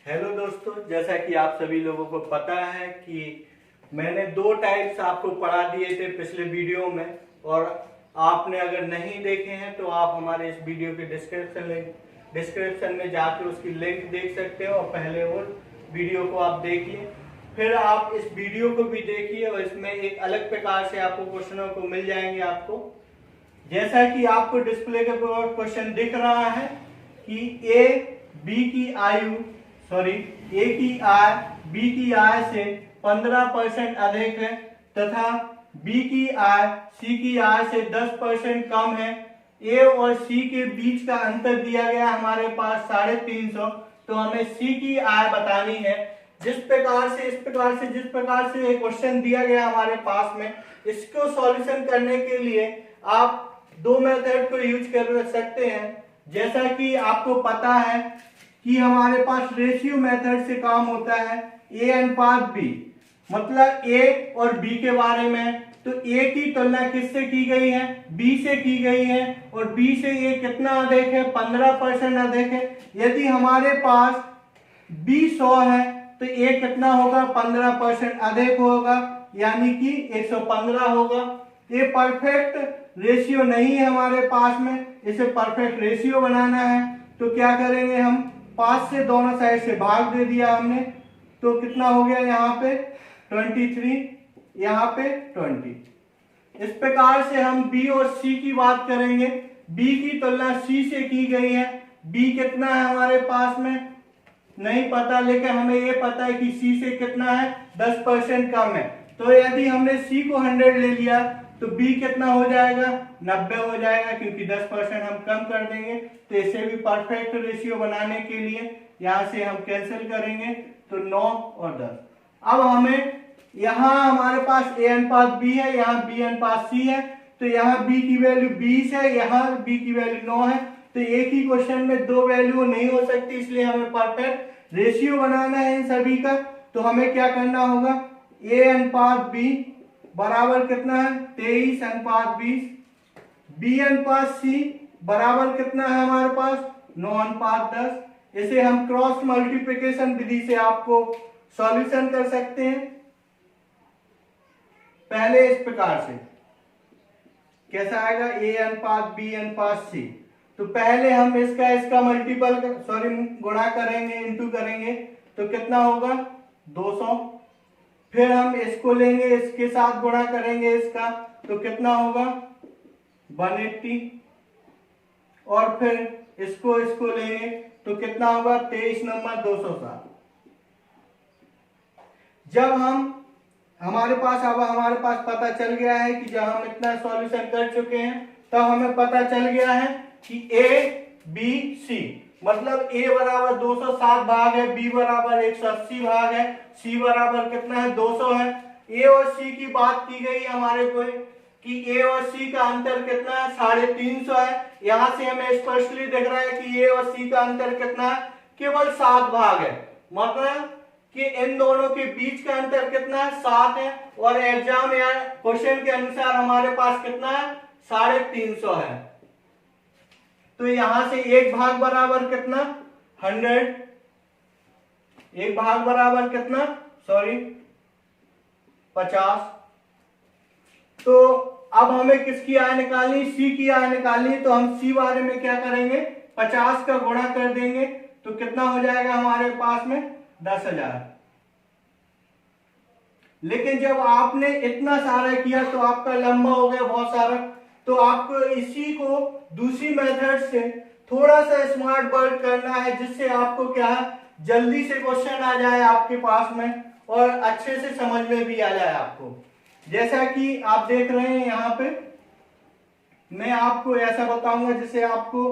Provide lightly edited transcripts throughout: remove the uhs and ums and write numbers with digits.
Hello दोस्तों, जैसा कि आप सभी लोगों को पता है कि मैंने दो टाइप्स आपको पढ़ा दिए थे पिछले वीडियो में, और आपने अगर नहीं देखे हैं तो आप हमारे इस वीडियो के डिस्क्रिप्शन में जाकर उसकी लिंक देख सकते हो और पहले वो वीडियो को आप देखिए, फिर आप इस वीडियो को भी देखिए और इसमें एक अलग प्रकार से आपको क्वेश्चनों को मिल जाएंगे। आपको जैसा कि आपको डिस्प्ले के ऊपर क्वेश्चन दिख रहा है कि ए की आय बी की आय से 15% अधिक है तथा बी की आय सी की आय से 10% कम है। ए और सी के बीच का अंतर दिया गया हमारे पास 350, तो हमें सी की आय बतानी है। जिस प्रकार से क्वेश्चन दिया गया हमारे पास में, इसको सॉल्यूशन करने के लिए आप दो मेथड को यूज कर सकते हैं। जैसा कि आपको पता है कि हमारे पास रेशियो मेथड से काम होता है ए अनुपात बी, मतलब ए और बी के बारे में। तो ए की तुलना किससे की गई है? बी से की गई है, और बी से ए कितना अधिक है? 15% अधिक है। यदि हमारे पास बी 100 है तो ए कितना होगा? 15% अधिक होगा, यानी कि 115 होगा। ये परफेक्ट रेशियो नहीं है हमारे पास में, इसे परफेक्ट रेशियो बनाना है तो क्या करेंगे हम? 5 से दोनों साइड से भाग दे दिया हमने, तो कितना हो गया? यहाँ पे 23, यहाँ पे 20। इस प्रकार से हम बी और सी की बात करेंगे। बी की तुलना सी से की गई है। बी कितना है हमारे पास में? नहीं पता, लेकिन हमें ये पता है कि सी से कितना है? 10% कम है। तो यदि हमने सी को 100 ले लिया तो बी कितना हो जाएगा? 90 हो जाएगा, क्योंकि 10% हम कम कर देंगे। तो इसे भी परफेक्ट रेशियो बनाने के लिए यहां से हम कैंसिल करेंगे, तो 9 और 10। अब हमें यहाँ हमारे पास ए अनुपात बी है, यहाँ बी अनुपात सी है, तो यहाँ बी की वैल्यू 20 है, यहाँ बी की वैल्यू 9 है। तो एक ही क्वेश्चन में दो वैल्यू नहीं हो सकती, इसलिए हमें परफेक्ट रेशियो बनाना है इन सभी का। तो हमें क्या करना होगा? ए अनुपात बी बराबर कितना है? 23 अनुपात 20। बी अनुपात सी बराबर कितना है हमारे पास? 9 अनुपात 10। इसे हम क्रॉस मल्टीप्लिकेशन विधि से आपको सॉल्यूशन कर सकते हैं। पहले इस प्रकार से कैसा आएगा? ए अनुपात बी अनुपात सी। तो पहले हम इसका गुणा करेंगे, इंटू करेंगे, तो कितना होगा? 200। फिर हम इसको लेंगे, इसके साथ गुणा करेंगे इसका, तो कितना होगा? 180। और फिर इसको लेंगे तो कितना होगा? 23 नंबर 207। जब हमारे पास पता चल गया है कि जब हम इतना सॉल्यूशन कर चुके हैं, तब हमें पता चल गया है कि ए बी सी, मतलब ए बराबर 207 भाग है, बी बराबर 180 भाग है, सी बराबर कितना है? 200 है। ए और सी की बात की गई हमारे को कि ए और सी का अंतर कितना है? 350 है। यहां से हमें स्पष्टली दिख रहा है कि ए और सी का अंतर कितना है? केवल 7 भाग है, मतलब कि इन दोनों के बीच का अंतर कितना है? 7 है। और एग्जाम या क्वेश्चन के अनुसार हमारे पास कितना है? 350 है। तो यहां से एक भाग बराबर कितना? 100। एक भाग बराबर कितना? 50। तो अब हमें किसकी आय निकालनी? सी की आय निकालनी। तो हम सी बारे में क्या करेंगे? 50 का गुणा कर देंगे, तो कितना हो जाएगा हमारे पास में? 10,000। लेकिन जब आपने इतना सारा किया तो आपका लंबा हो गया बहुत सारा, तो आपको इसी को दूसरी मेथड से थोड़ा सा स्मार्ट वर्क करना है, जिससे आपको क्या है? जल्दी से क्वेश्चन आ जाए आपके पास में और अच्छे से समझ में भी आ जाए आपको। जैसा कि आप देख रहे हैं यहाँ पे, मैं आपको ऐसा बताऊंगा जिससे आपको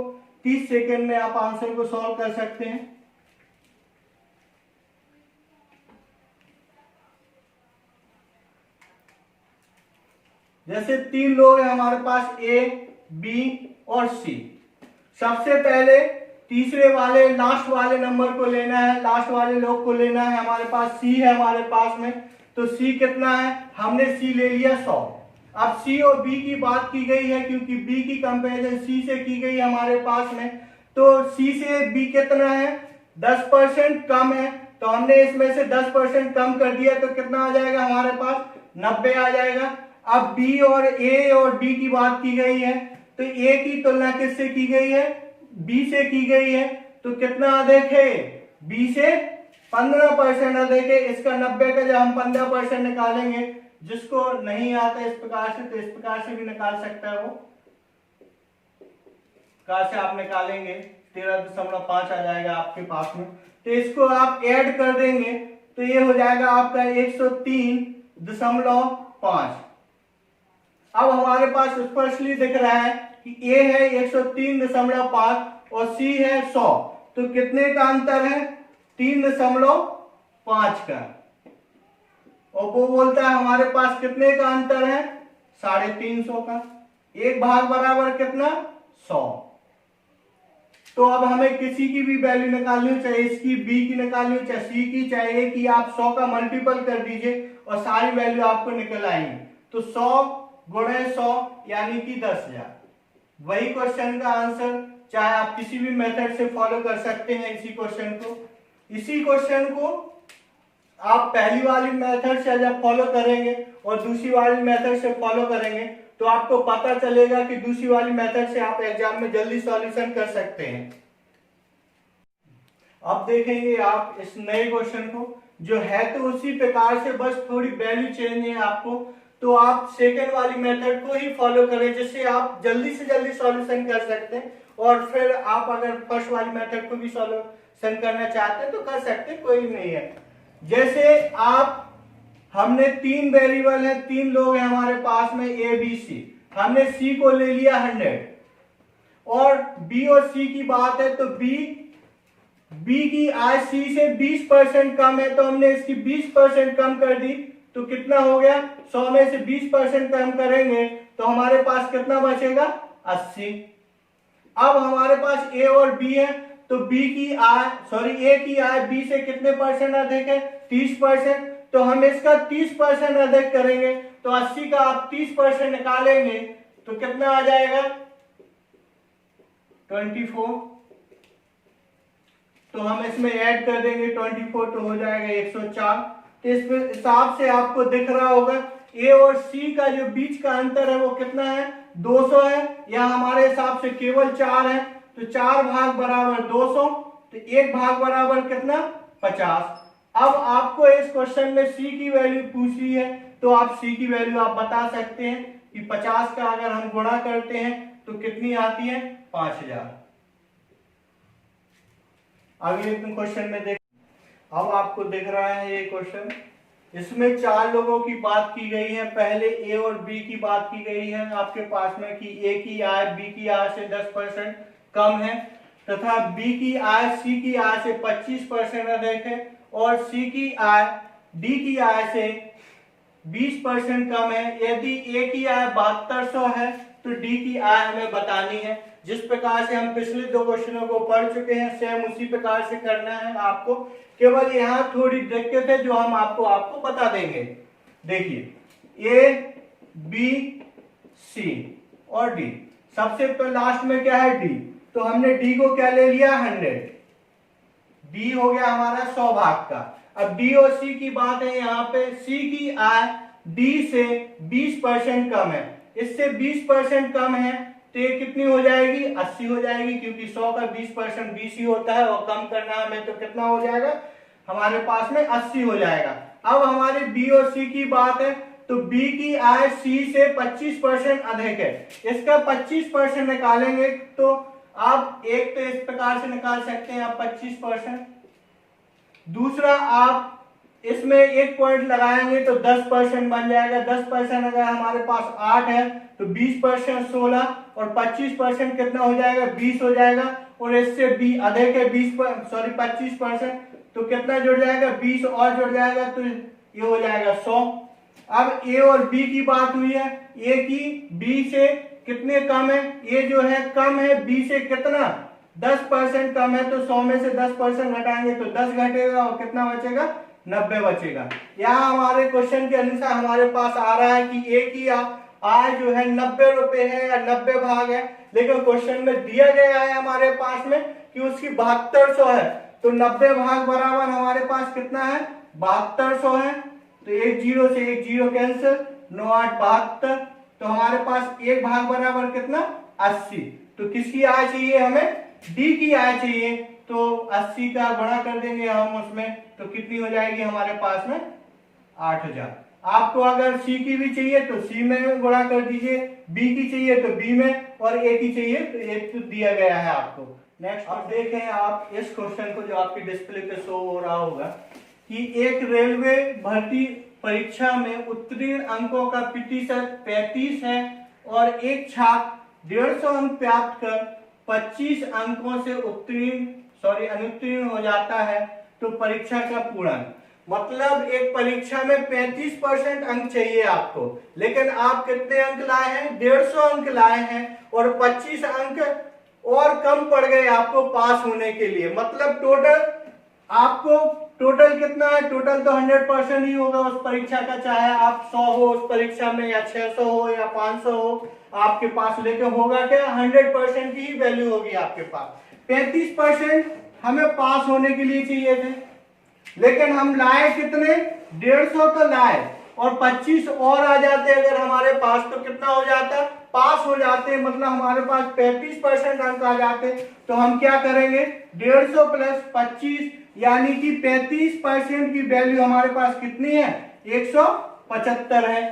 30 सेकेंड में आप आंसर को सॉल्व कर सकते हैं। जैसे 3 लोग हैं हमारे पास, ए बी और सी। सबसे पहले तीसरे वाले लास्ट वाले नंबर को लेना है, लास्ट वाले लोग को लेना है। हमारे पास सी है हमारे पास में, तो सी कितना है? हमने सी ले लिया 100। अब सी और बी की बात की गई है, क्योंकि बी की कंपैरिजन सी से की गई है हमारे पास में, तो सी से बी कितना है? 10% कम है, तो हमने इसमें से 10% कम कर दिया तो कितना आ जाएगा हमारे पास, 90 आ जाएगा। अब बी और ए और बी की बात की गई है, तो ए की तुलना किससे की गई है, बी से की गई है, तो कितना अधिक है, बी से 15% अधिक है। इसका 90 का जब हम 15% निकालेंगे, जिसको नहीं आता इस प्रकार से, तो इस प्रकार से भी निकाल सकता है, वो कहां से आप निकालेंगे, 13.5 आ जाएगा आपके पास में। तो इसको आप ऐड कर देंगे तो ये हो जाएगा आपका 103.5। अब हमारे पास स्पष्टली दिख रहा है कि ए है 103.5 और सी है 100, तो कितने का अंतर है, 3.5 का। और वो बोलता है हमारे पास कितने का अंतर है, 350 का। एक भाग बराबर कितना, 100। तो अब हमें किसी की भी वैल्यू निकालनी हो, चाहे इसकी, बी की निकालनी हो, चाहे सी की, चाहे ए की, आप 100 का मल्टीपल कर दीजिए और सारी वैल्यू आपको निकल आएंगी। तो 100 गुणे 100 यानी कि 10,000। वही क्वेश्चन का आंसर, चाहे आप किसी भी मेथड से फॉलो कर सकते हैं इसी क्वेश्चन को। इसी क्वेश्चन को आप पहली वाली मेथड से जब फॉलो करेंगे और दूसरी वाली मेथड से फॉलो करेंगे, तो आपको पता चलेगा कि दूसरी वाली मेथड से आप एग्जाम में जल्दी सॉल्यूशन कर सकते हैं। अब देखेंगे आप इस नए क्वेश्चन को, जो है तो उसी प्रकार से, बस थोड़ी वैल्यू चेंज है आपको। तो आप सेकेंड वाली मेथड को ही फॉलो करें, जिससे आप जल्दी से जल्दी सॉल्यूशन कर सकते हैं। और फिर आप अगर फर्स्ट वाली मेथड को भी सॉल्यूशन करना चाहते हैं तो कर सकते हैं, कोई नहीं है। जैसे आप, हमने 3 वेरिएबल है, 3 लोग हैं हमारे पास में, ए बी सी। हमने सी को ले लिया 100 और बी और सी की बात है, तो बी की आय सी से 20% कम है, तो हमने इसकी 20% कम कर दी, तो कितना हो गया, 100 में से 20% कम करेंगे तो हमारे पास कितना बचेगा, 80। अब हमारे पास ए और बी है, तो ए की आय बी से कितने परसेंट अधिक है, 30%। तो हम इसका 30% अधिक करेंगे, तो 80 का आप 30% निकालेंगे तो कितना आ जाएगा, 24। तो हम इसमें ऐड कर देंगे 24, तो हो जाएगा 104। तो इस हिसाब से आपको दिख रहा होगा ए और सी का जो बीच का अंतर है वो कितना है, 200 है। या हमारे हिसाब से केवल 4 है, तो 4 भाग बराबर 200, तो 1 भाग बराबर कितना, 50। अब आपको इस क्वेश्चन में सी की वैल्यू पूछी है, तो आप सी की वैल्यू आप बता सकते हैं कि 50 का अगर हम गुणा करते हैं तो कितनी आती है, 5000। अगले क्वेश्चन में देख, अब आपको दिख रहा है ये क्वेश्चन, इसमें 4 लोगों की बात की गई है। पहले ए और बी की बात की गई है आपके पास में कि ए की आय बी की आय से 10% कम है, तथा बी की आय सी की आय से 25% अधिक है, और सी की आय डी की आय से 20% कम है। यदि ए की आय 7200 है तो डी की आय हमें बतानी है। जिस प्रकार से हम पिछले 2 क्वेश्चनों को पढ़ चुके हैं, सेम उसी प्रकार से करना है आपको। केवल यहाँ थोड़ी दिक्कत है जो हम आपको बता देंगे। देखिए ए बी सी और डी, सबसे लास्ट में क्या है, डी। तो हमने डी को क्या ले लिया, 100। डी हो गया हमारा 100 भाग का। अब डी और सी की बात है, यहाँ पे सी की आय डी से 20% कम है, इससे 20% कम है, तो ये कितनी हो जाएगी, 80 हो जाएगी, क्योंकि 100 का 20% 20 ही होता है, और कम करना हमें तो कितना हो जाएगा हमारे पास में, 80 हो जाएगा। अब हमारे बी और सी की बात है, तो बी की आय सी से 25% अधिक है, इसका 25% निकालेंगे तो आप एक तो इस प्रकार से निकाल सकते हैं आप 25%। दूसरा आप इसमें एक पॉइंट लगाएंगे तो 10% बन जाएगा। 10% अगर हमारे पास 8 है तो 20% 16 और 25% कितना हो जाएगा, 20 हो जाएगा। और इससे बी अधिक है 25%, तो कितना जुड़ जाएगा, 20 और जुड़ जाएगा, तो ये हो जाएगा 100। अब ए और बी की बात हुई है, ए की बी से कितने कम है, ये जो है कम है बी से कितना, 10% कम है, तो 100 में से 10% घटाएंगे तो 10 घटेगा और कितना बचेगा, 90 बचेगा। यहाँ हमारे क्वेश्चन के अनुसार हमारे पास आ रहा है कि ए की आय जो है 90 रुपए है या 90 भाग है, लेकिन क्वेश्चन में दिया गया है हमारे पास में कि उसकी 7200 है, तो 90 भाग बराबर हमारे पास कितना है 7200 है। तो एक जीरो से एक जीरो कैंसिल, 9 8 72। तो हमारे पास एक भाग बराबर कितना 80। तो किसकी आय चाहिए हमें, डी की आय चाहिए। तो 80 का गुणा कर देंगे हम उसमें, तो कितनी हो जाएगी हमारे पास में 8000। आपको अगर सी की भी चाहिए तो सी में गुणा कर दीजिए, बी की चाहिए तो बी में, और ए की चाहिए तो एक तो दिया गया है आपको। नेक्स्ट अब देखें आप इस क्वेश्चन को जो आपके डिस्प्ले पे शो हो रहा होगा कि एक रेलवे भर्ती परीक्षा में उत्तीर्ण अंकों का प्रतिशत 35 है और एक छात्र 150 अंक प्राप्त कर 25 अंकों से अनुत्तीर्ण हो जाता है, तो परीक्षा का पूर्णांक। मतलब एक परीक्षा में 35% अंक चाहिए आपको, लेकिन आप कितने अंक लाए हैं 150 अंक लाए हैं, और 25 अंक और कम पड़ गए आपको पास होने के लिए। मतलब टोटल कितना है, टोटल तो 100% ही होगा उस परीक्षा का, चाहे आप 100 हो उस परीक्षा में या 600 हो या 500 हो आपके पास, लेकिन होगा क्या 100% की ही वैल्यू होगी आपके पास। 35% हमें पास होने के लिए चाहिए थे, लेकिन हम लाए कितने 150 तो लाए, और 25 और आ जाते अगर हमारे पास तो कितना हो जाता, पास हो जाते। मतलब हमारे पास 35% अंक आ जाते। तो हम क्या करेंगे 150 प्लस 25 यानी कि 35% की वैल्यू हमारे पास कितनी है 175 है।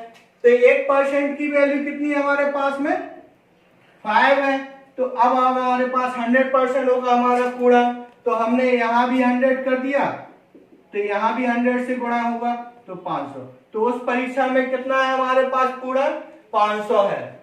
तो 1% की वैल्यू कितनी है हमारे पास में 5 है। तो अब हमारे पास 100% होगा हमारा पूरा। तो हमने यहां भी 100 कर दिया, तो यहां भी 100 से गुणा होगा तो 500। तो उस परीक्षा में कितना है हमारे पास पूरा 500 है।